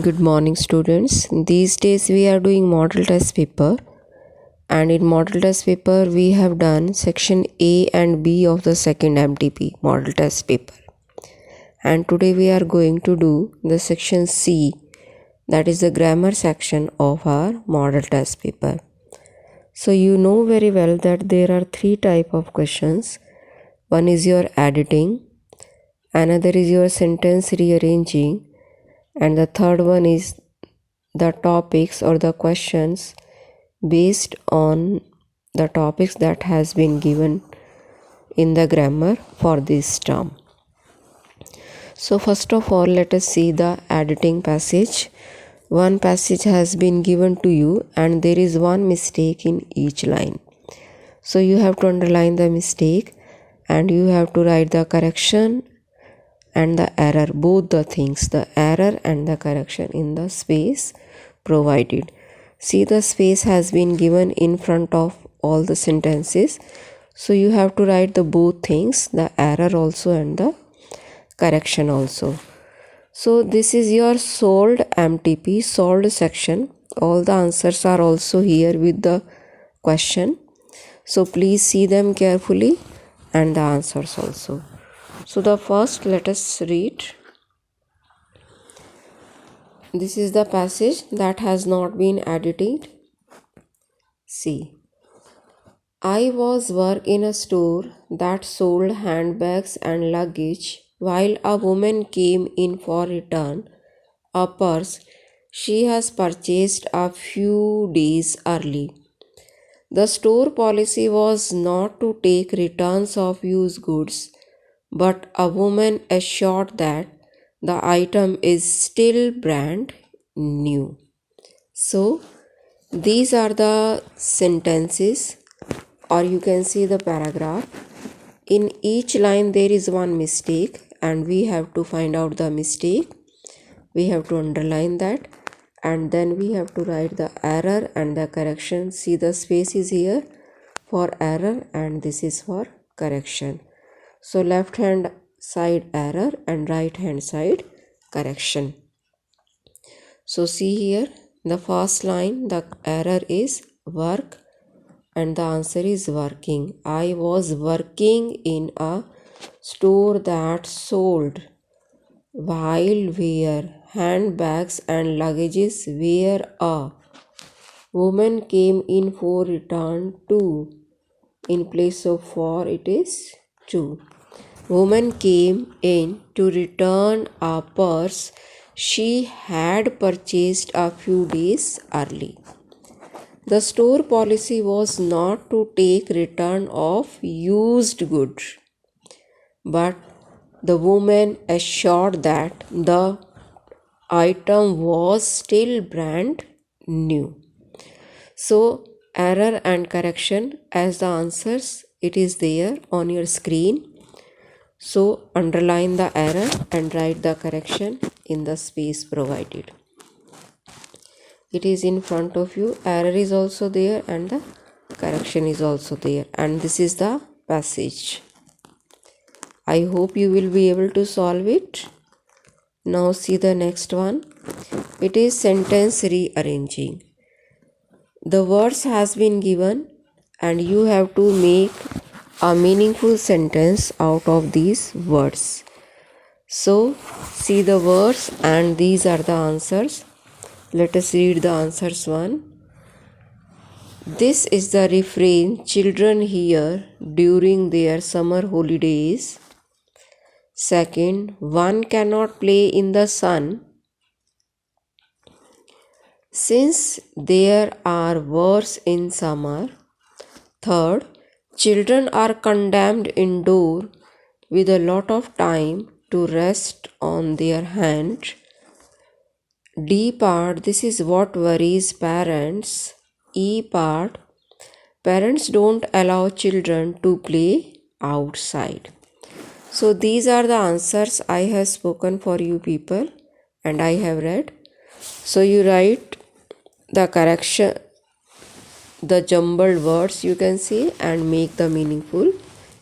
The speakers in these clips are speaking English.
Good morning, students. These days we are doing model test paper, and in model test paper we have done section A and B of the second MTP model test paper. And today we are going to do the section C, that is the grammar section of our model test paper. So you know very well that there are three type of questions. One is your editing, another is your sentence rearranging, and the third one is the topics or the questions based on the topics that has been given in the grammar for this term. So first of all, let us see the editing passage. One passage has been given to you and there is one mistake in each line. So you have to underline the mistake and you have to write the correction and the error, both the things, the error and the correction in the space provided. See, the space has been given in front of all the sentences. So you have to write the both things, the error also and the correction also. So this is your solved MTP, solved section. All the answers are also here with the question. So please see them carefully and the answers also. So the first, let us read. This is the passage that has not been edited. See, I was work in a store that sold handbags and luggage while a woman came in for return a purse she has purchased a few days early. The store policy was not to take returns of used goods, but a woman assured that the item is still brand new. So, these are the sentences, or you can see the paragraph. In each line there is one mistake and we have to find out the mistake. We have to underline that and then we have to write the error and the correction. See, the space is here for error and this is for correction. So left hand side error and right hand side correction. So see here, the first line, the error is work and the answer is working. I was working in a store that sold while where handbags and luggages were a woman came in for return to. In place of for it is to. Woman came in to return a purse she had purchased a few days early. The store policy was not to take return of used goods, but the woman assured that the item was still brand new. So, error and correction as the answers, it is there on your screen. So, underline the error and write the correction in the space provided. It is in front of you. Error is also there and the correction is also there. And this is the passage. I hope you will be able to solve it. Now see the next one. It is sentence rearranging. The words has been given and you have to make a meaningful sentence out of these words. So see the words and these are the answers. Let us read the answers one. This is the refrain children hear during their summer holidays. Second, one cannot play in the sun since there are worse in summer. Third, children are condemned indoor with a lot of time to rest on their hands. D part, this is what worries parents. E part, parents don't allow children to play outside. So these are the answers I have spoken for you people and I have read. So you write the correction, the jumbled words you can see and make the meaningful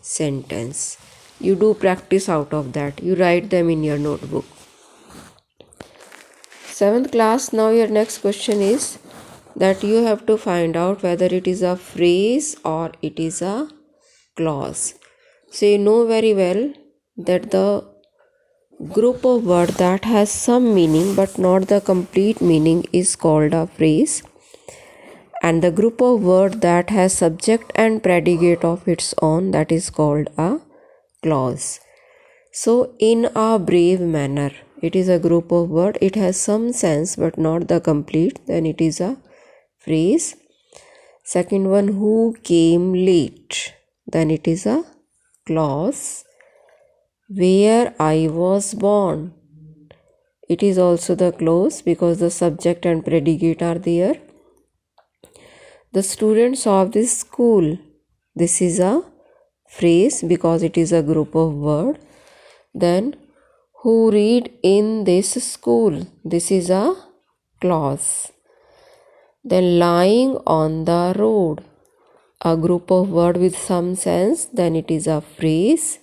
sentence. You do practice out of that. You write them in your notebook. 7th class, now your next question is that you have to find out whether it is a phrase or it is a clause. So you know very well that the group of word that has some meaning but not the complete meaning is called a phrase, and the group of word that has subject and predicate of its own, that is called a clause. So in a brave manner, it is a group of word, it has some sense but not the complete, then it is a phrase. Second one, who came late, then it is a clause. Where I was born, it is also the clause because the subject and predicate are there. The students of this school, this is a phrase because it is a group of word. Then who read in this school, this is a clause. Then lying on the road, a group of word with some sense, then it is a phrase.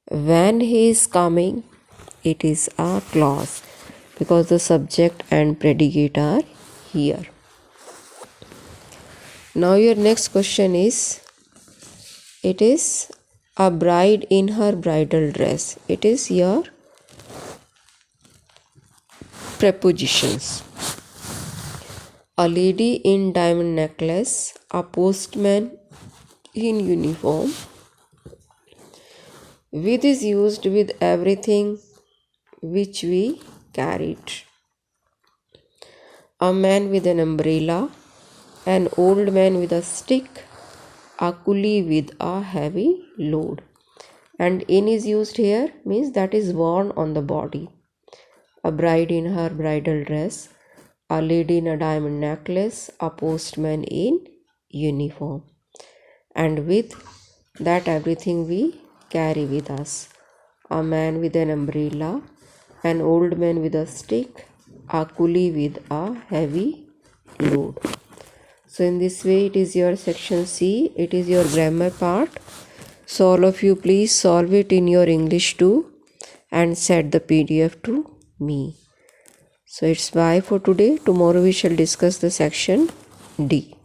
When he is coming, it is a clause because the subject and predicate are here. Now your next question is, it is a bride in her bridal dress. It is your prepositions. A lady in diamond necklace, a postman in uniform. With is used with everything which we carried. A man with an umbrella, an old man with a stick, a coolie with a heavy load. And in is used here means that is worn on the body. A bride in her bridal dress, a lady in a diamond necklace, a postman in uniform. And with that everything we carry with us. A man with an umbrella, an old man with a stick, a coolie with a heavy load. So in this way it is your section C, it is your grammar part. So all of you please solve it in your English too and send the PDF to me. So it's bye for today. Tomorrow we shall discuss the section D.